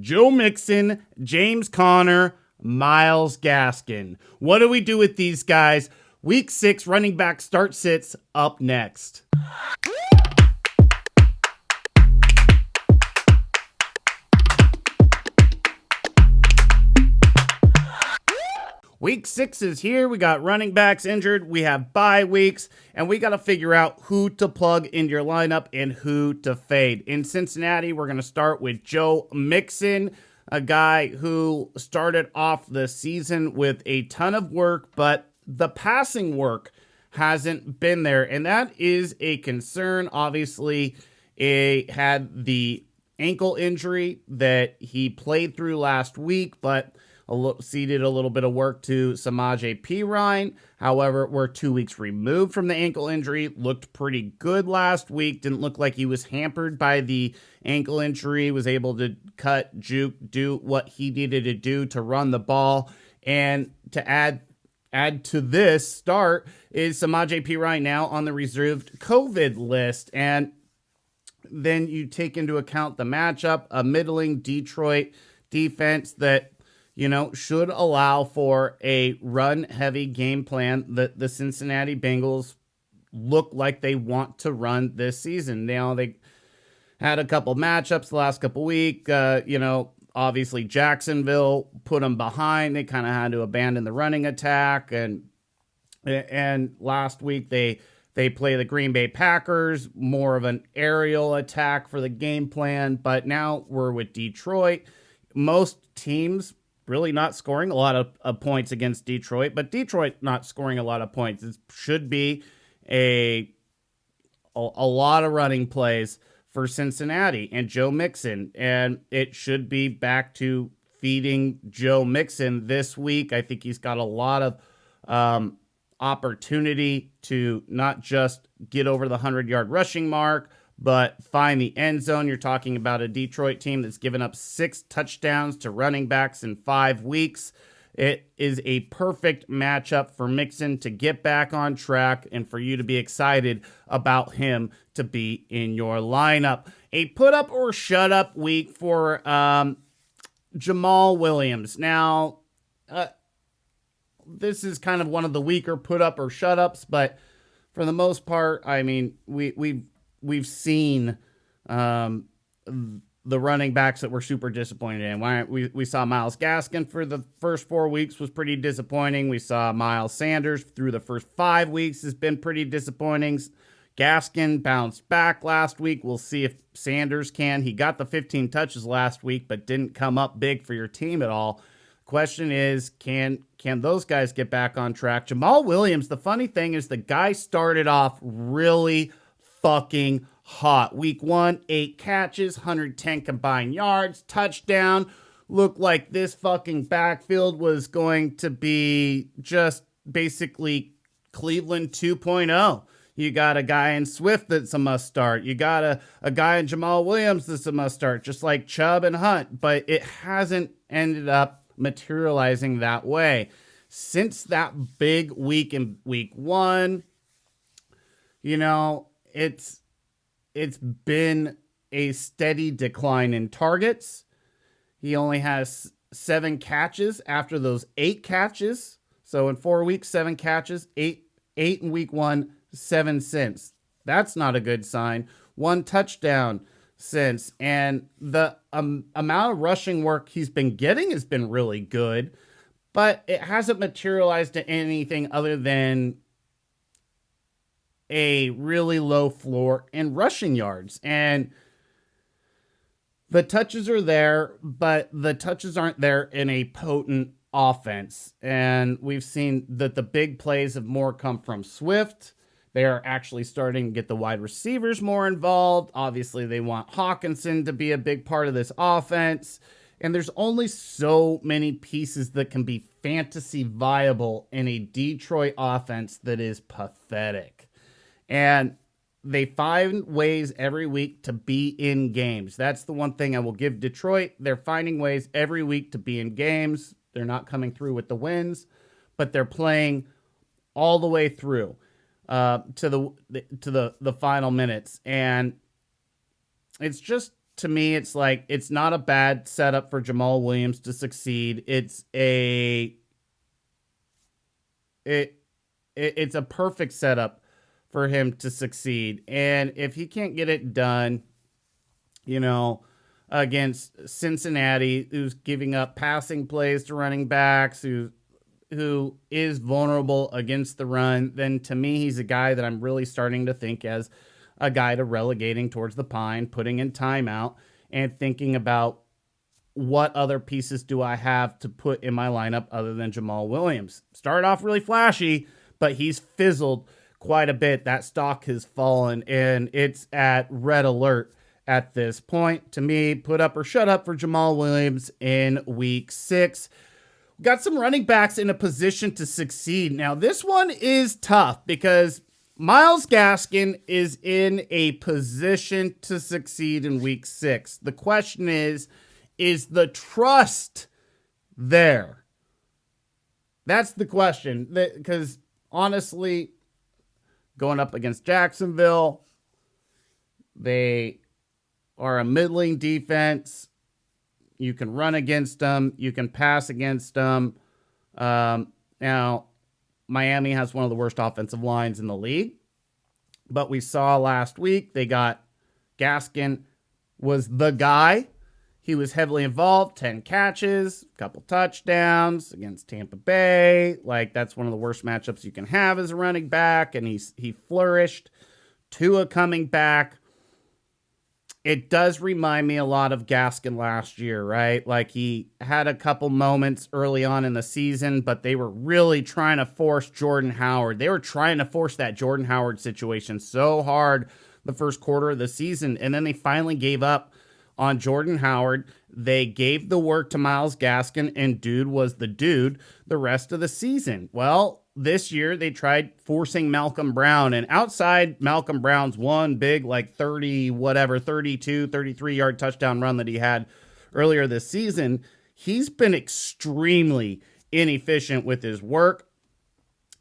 Joe Mixon, James Conner, Myles Gaskin. What do we do with these guys? Week 6 running back start sits up next. Week 6 is here. We got running backs injured. We have bye weeks, and we got to figure out who to plug into your lineup and who to fade. In Cincinnati, we're going to start with Joe Mixon, a guy who started off the season with a ton of work, but the passing work hasn't been there, and that is a concern. Obviously, he had the ankle injury that he played through last week, but ceded a little bit of work to Samaje Perine. However, we're 2 weeks removed from the ankle injury. Looked pretty good last week. Didn't look like he was hampered by the ankle injury. Was able to cut, juke, do what he needed to do to run the ball. And to add to this start is Samaje Perine now on the reserved COVID list. And then you take into account the matchup, a middling Detroit defense that should allow for a run-heavy game plan that the Cincinnati Bengals look like they want to run this season. Now, they had a couple matchups the last couple weeks. Obviously Jacksonville put them behind. They kind of had to abandon the running attack. And last week they play the Green Bay Packers, more of an aerial attack for the game plan. But now we're with Detroit. Most teams really not scoring a lot of points against Detroit, but Detroit not scoring a lot of points. It should be a lot of running plays for Cincinnati and Joe Mixon, and it should be back to feeding Joe Mixon this week. I think he's got a lot of opportunity to not just get over the 100-yard rushing mark, but find the end zone. You're talking about a Detroit team that's given up 6 touchdowns to running backs in 5 weeks. It is a perfect matchup for Mixon to get back on track and for you to be excited about him to be in your lineup. A put up or shut up week for Jamaal Williams. Now, this is kind of one of the weaker put up or shut ups, but for the most part, I mean, we've seen the running backs that we're super disappointed in. We saw Myles Gaskin for the first 4 weeks was pretty disappointing. We saw Miles Sanders through the first 5 weeks has been pretty disappointing. Gaskin bounced back last week. We'll see if Sanders can. He got the 15 touches last week, but didn't come up big for your team at all. Question is, can those guys get back on track? Jamaal Williams, the funny thing is the guy started off really fucking hot. Week 1, 8 catches, 110 combined yards, touchdown. Looked like this fucking backfield was going to be just basically Cleveland 2.0. You got a guy in Swift that's a must start. You got a guy in Jamaal Williams that's a must start, just like Chubb and Hunt. But it hasn't ended up materializing that way. Since that big week in week 1, it's been a steady decline in targets. He only has 7 catches after those 8 catches. So in 4 weeks, 7 catches, 8 in week 1, 7 since. That's not a good sign. 1 touchdown since. And the amount of rushing work he's been getting has been really good, but it hasn't materialized to anything other than a really low floor in rushing yards. And the touches are there, but the touches aren't there in a potent offense. And we've seen that the big plays have more come from Swift. They are actually starting to get the wide receivers more involved. Obviously, they want Hawkinson to be a big part of this offense. And there's only so many pieces that can be fantasy viable in a Detroit offense that is pathetic. And they find ways every week to be in games. That's the one thing I will give Detroit. They're finding ways every week to be in games. They're not coming through with the wins, but they're playing all the way through to the final minutes. And it's just to me, it's like, it's not a bad setup for Jamaal Williams to succeed. It's a perfect setup for him to succeed. And if he can't get it done, against Cincinnati, who's giving up passing plays to running backs, who is vulnerable against the run, then to me, he's a guy that I'm really starting to think as a guy to relegating towards the pine, putting in timeout, and thinking about what other pieces do I have to put in my lineup other than Jamaal Williams. Started off really flashy, but he's fizzled quite a bit. That stock has fallen, and it's at red alert at this point. To me, put up or shut up for Jamaal Williams in week 6. Got some running backs in a position to succeed. Now, this one is tough because Myles Gaskin is in a position to succeed in week 6. The question is the trust there? That's the question. Because honestly, going up against Jacksonville, they are a middling defense. You can run against them. You can pass against them. Now, Miami has one of the worst offensive lines in the league. But we saw last week they got Gaskin was the guy. He was heavily involved, 10 catches, a couple touchdowns against Tampa Bay. Like, that's one of the worst matchups you can have as a running back, and he flourished. Tua coming back. It does remind me a lot of Gaskin last year, right? Like, he had a couple moments early on in the season, but they were really trying to force Jordan Howard. They were trying to force that Jordan Howard situation so hard the first quarter of the season, and then they finally gave up on Jordan Howard. They gave the work to Myles Gaskin, and dude was the dude the rest of the season. Well, this year they tried forcing Malcolm Brown, and outside Malcolm Brown's one big, like 32, 33-yard touchdown run that he had earlier this season, he's been extremely inefficient with his work.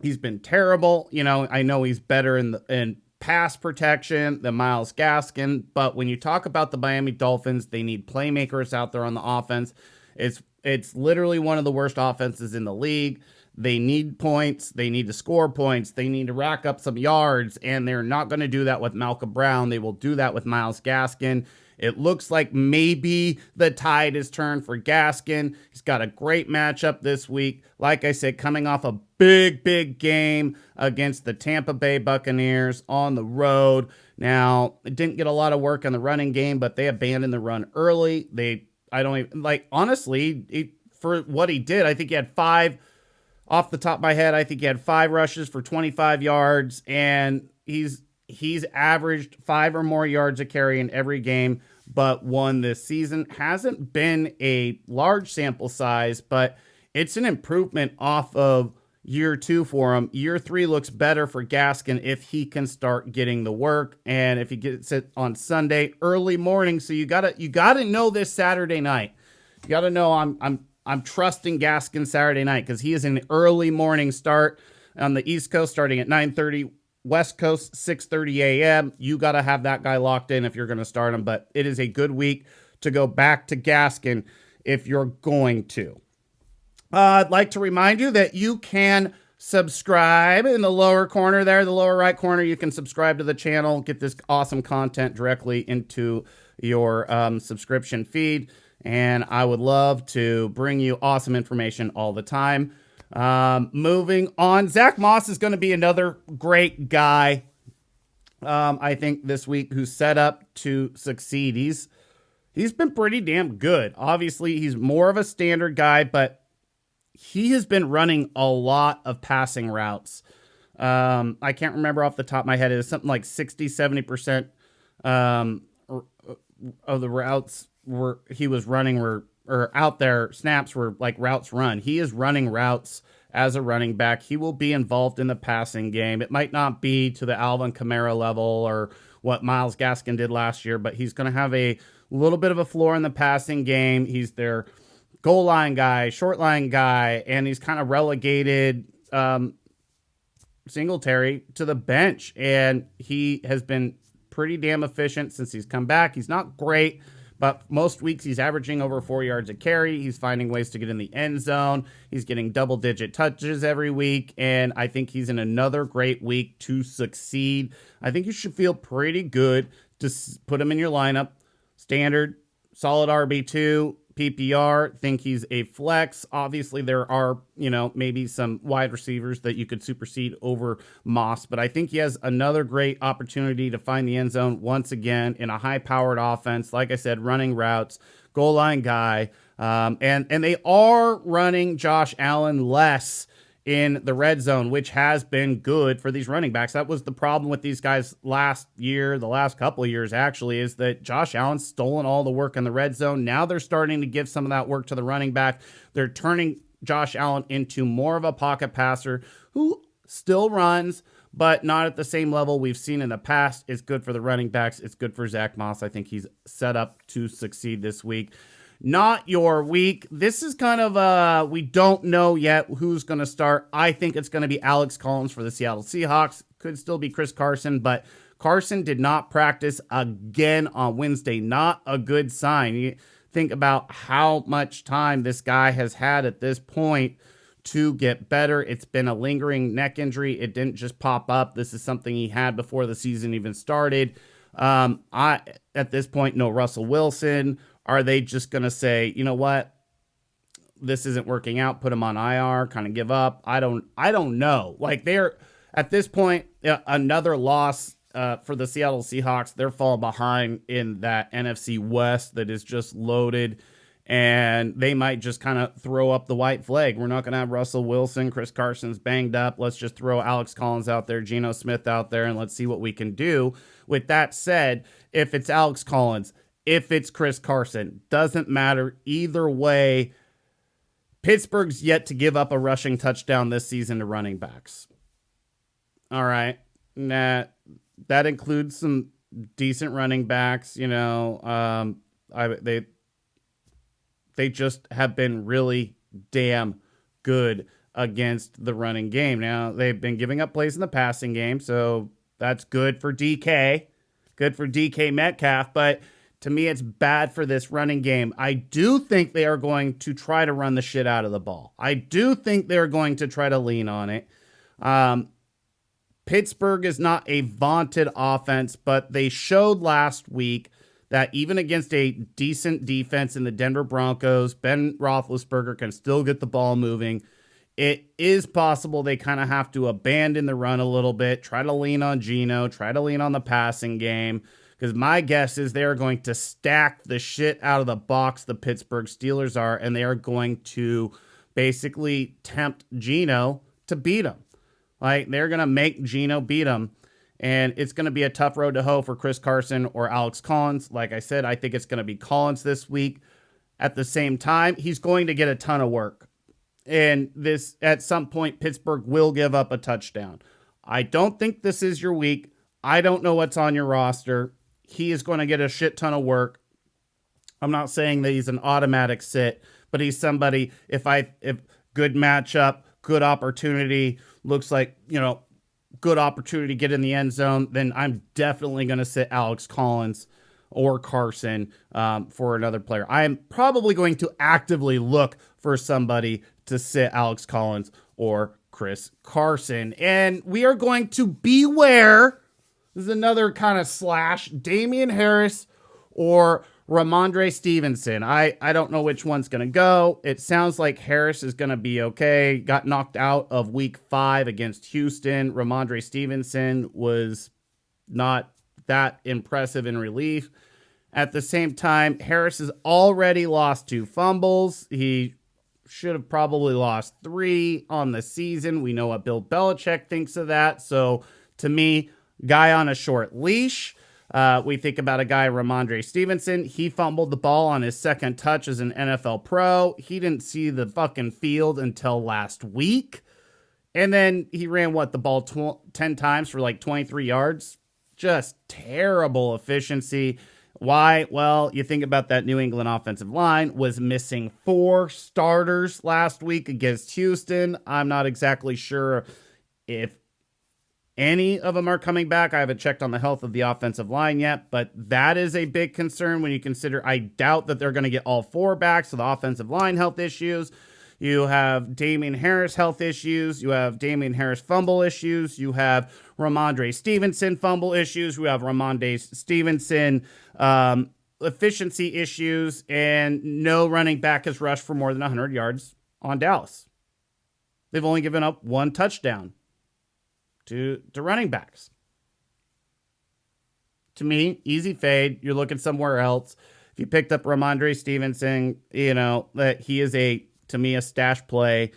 He's been terrible. I know he's better in pass protection than Myles Gaskin, but when you talk about the Miami Dolphins, they need playmakers out there on the offense. It's literally one of the worst offenses in the league. They need points. They need to score points. They need to rack up some yards, and they're not going to do that with Malcolm Brown. They will do that with Myles Gaskin. It looks like maybe the tide is turned for Gaskin. He's got a great matchup this week. Like I said, coming off a big game against the Tampa Bay Buccaneers on the road. Now, it didn't get a lot of work on the running game, but they abandoned the run early. Honestly, for what he did, I think he had 5, off the top of my head, I think he had 5 rushes for 25 yards, and he's averaged 5 or more yards a carry in every game but one this season. Hasn't been a large sample size, but it's an improvement off of year 2 for him. Year 3 looks better for Gaskin if he can start getting the work, and if he gets it on Sunday early morning. So you gotta know this Saturday night. You gotta know I'm trusting Gaskin Saturday night because he is an early morning start on the East Coast, starting at 9:30. West Coast, 6:30 a.m. You got to have that guy locked in if you're going to start him. But it is a good week to go back to Gaskin if you're going to. I'd like to remind you that you can subscribe in the lower corner there, the lower right corner. You can subscribe to the channel, get this awesome content directly into your subscription feed. And I would love to bring you awesome information all the time. Moving on, Zack Moss is going to be another great guy, I think, this week, who's set up to succeed. He's been pretty damn good. Obviously, he's more of a standard guy, but he has been running a lot of passing routes. I can't remember off the top of my head. It was something like 60-70% of the routes he was running were out there, snaps were like routes run. He is running routes as a running back. He will be involved in the passing game. It might not be to the Alvin Kamara level or what Myles Gaskin did last year, but he's going to have a little bit of a floor in the passing game. He's their goal line guy, short line guy, and he's kind of relegated Singletary to the bench, and he has been pretty damn efficient since he's come back. He's not great, but most weeks he's averaging over 4 yards a carry. He's finding ways to get in the end zone. He's getting double-digit touches every week, and I think he's in another great week to succeed. I think you should feel pretty good to put him in your lineup. Standard, solid RB2, PPR, think he's a flex. Obviously, there are, maybe some wide receivers that you could supersede over Moss, but I think he has another great opportunity to find the end zone once again in a high-powered offense. Like I said, running routes, goal line guy, and they are running Josh Allen less in the red zone, which has been good for these running backs. That was the problem with these guys last year, the last couple of years actually, is that Josh Allen's stolen all the work in the red zone. Now they're starting to give some of that work to the running back. They're turning Josh Allen into more of a pocket passer who still runs, but not at the same level we've seen in the past. It's good for the running backs. It's good for Zack Moss. I think he's set up to succeed this week. Not your week. This is kind of, we don't know yet who's going to start. I think it's going to be Alex Collins for the Seattle Seahawks. Could still be Chris Carson, but Carson did not practice again on Wednesday. Not a good sign. You think about how much time this guy has had at this point to get better. It's been a lingering neck injury. It didn't just pop up. This is something he had before the season even started. At this point, no Russell Wilson. Are they just going to say, you know what, this isn't working out, put him on IR, kind of give up? I don't know. Like, they're at this point, another loss for the Seattle Seahawks. They're falling behind in that NFC West that is just loaded, and they might just kind of throw up the white flag. We're not going to have Russell Wilson. Chris Carson's banged up. Let's just throw Alex Collins out there, Geno Smith out there, and let's see what we can do. With that said, if it's Alex Collins, if it's Chris Carson, doesn't matter. Either way, Pittsburgh's yet to give up a rushing touchdown this season to running backs. All right. That includes some decent running backs. They just have been really damn good against the running game. Now, they've been giving up plays in the passing game, so that's good for DK. Good for DK Metcalf, but to me, it's bad for this running game. I do think they are going to try to run the shit out of the ball. I do think they're going to try to lean on it. Pittsburgh is not a vaunted offense, but they showed last week that even against a decent defense in the Denver Broncos, Ben Roethlisberger can still get the ball moving. It is possible they kind of have to abandon the run a little bit, try to lean on Geno, try to lean on the passing game. Because my guess is they are going to stack the shit out of the box, the Pittsburgh Steelers are, and they are going to basically tempt Geno to beat them. Like, they're going to make Geno beat them, and it's going to be a tough road to hoe for Chris Carson or Alex Collins. Like I said, I think it's going to be Collins this week. At the same time, he's going to get a ton of work. And this, at some point, Pittsburgh will give up a touchdown. I don't think this is your week. I don't know what's on your roster. He is going to get a shit ton of work. I'm not saying that he's an automatic sit, but he's somebody, if good matchup, good opportunity, looks like, good opportunity to get in the end zone, then I'm definitely going to sit Alex Collins or Carson for another player. I am probably going to actively look for somebody to sit Alex Collins or Chris Carson. And we are going to beware. This is another kind of slash. Damien Harris or Rhamadre Stevenson. I don't know which one's going to go. It sounds like Harris is going to be okay. Got knocked out of week 5 against Houston. Rhamadre Stevenson was not that impressive in relief. At the same time, Harris has already lost 2 fumbles. He should have probably lost 3 on the season. We know what Bill Belichick thinks of that. So to me, guy on a short leash. We think about a guy, Rhamadre Stevenson. He fumbled the ball on his second touch as an NFL pro. He didn't see the fucking field until last week. And then he ran, the ball 10 times for like 23 yards. Just terrible efficiency. Why? Well, you think about that New England offensive line was missing 4 starters last week against Houston. I'm not exactly sure if any of them are coming back. I haven't checked on the health of the offensive line yet, but that is a big concern when you consider I doubt that they're going to get all 4 back. So the offensive line health issues. You have Damien Harris health issues. You have Damien Harris fumble issues. You have Rhamadre Stevenson fumble issues. We have Rhamadre Stevenson efficiency issues. And no running back has rushed for more than 100 yards on Dallas. They've only given up 1 touchdown to running backs. To me, easy fade. You're looking somewhere else. If you picked up Rhamadre Stevenson, that he is to me, a stash play.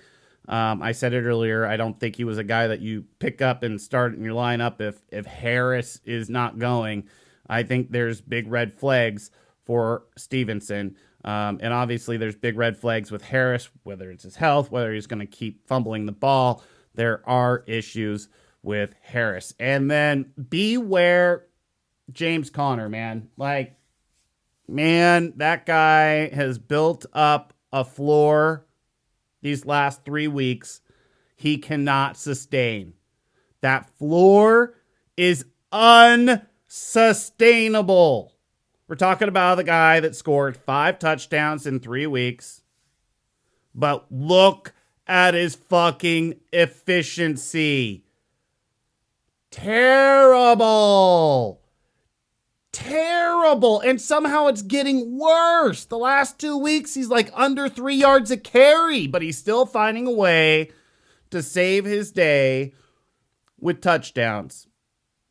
I said it earlier. I don't think he was a guy that you pick up and start in your lineup if Harris is not going. I think there's big red flags for Stevenson. And obviously there's big red flags with Harris, whether it's his health, whether he's going to keep fumbling the ball. There are issues with Harris. And then beware James Conner, man. That guy has built up a floor these last 3 weeks he cannot sustain. That floor is unsustainable. We're talking about the guy that scored 5 touchdowns in 3 weeks. But look at his fucking efficiency. Terrible. And somehow it's getting worse. The last 2 weeks, he's under 3 yards a carry, but he's still finding a way to save his day with touchdowns,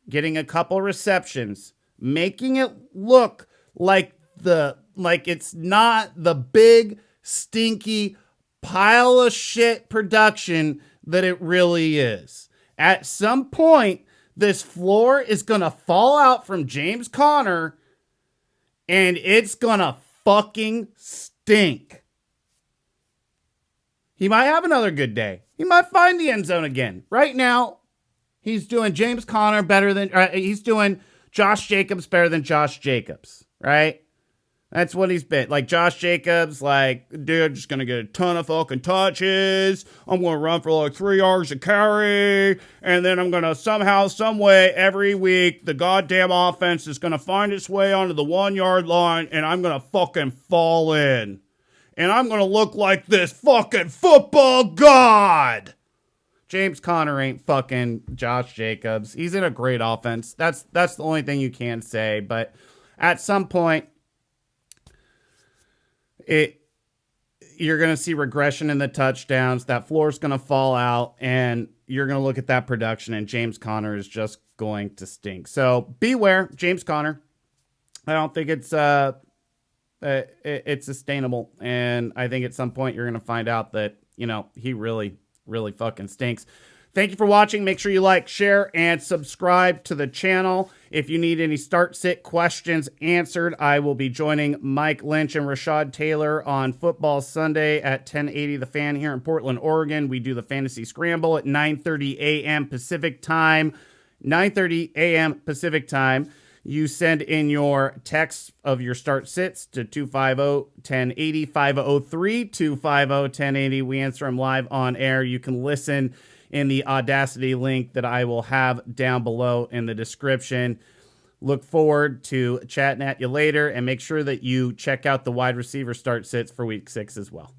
getting a couple receptions, making it look like it's not the big, stinky pile of shit production that it really is. At some point, this floor is going to fall out from James Conner, and it's going to fucking stink. He might have another good day. He might find the end zone again. Right now, he's doing James Conner better than... he's doing Josh Jacobs better than Josh Jacobs, right? That's what he's been. Josh Jacobs, dude, just going to get a ton of fucking touches. I'm going to run for 3 yards a carry. And then I'm going to somehow, some way, every week, the goddamn offense is going to find its way onto the 1 yard line. And I'm going to fucking fall in. And I'm going to look like this fucking football god. James Conner ain't fucking Josh Jacobs. He's in a great offense. That's the only thing you can say. But at some point, you're going to see regression in the touchdowns. That floor is going to fall out, and you're going to look at that production, and James Conner is just going to stink. So beware, James Conner. I don't think it's sustainable, and I think at some point you're going to find out that he really, really fucking stinks. Thank you for watching. Make sure you like, share, and subscribe to the channel. If you need any start-sit questions answered, I will be joining Mike Lynch and Rashad Taylor on Football Sunday at 1080 The Fan here in Portland, Oregon. We do the Fantasy Scramble at 9:30 a.m. Pacific Time. 9:30 a.m. Pacific Time. You send in your text of your start-sits to 250-1080, 503-250-1080. We answer them live on air. You can listen in the Audacity link that I will have down below in the description. Look forward to chatting at you later, and make sure that you check out the wide receiver start sits for week 6 as well.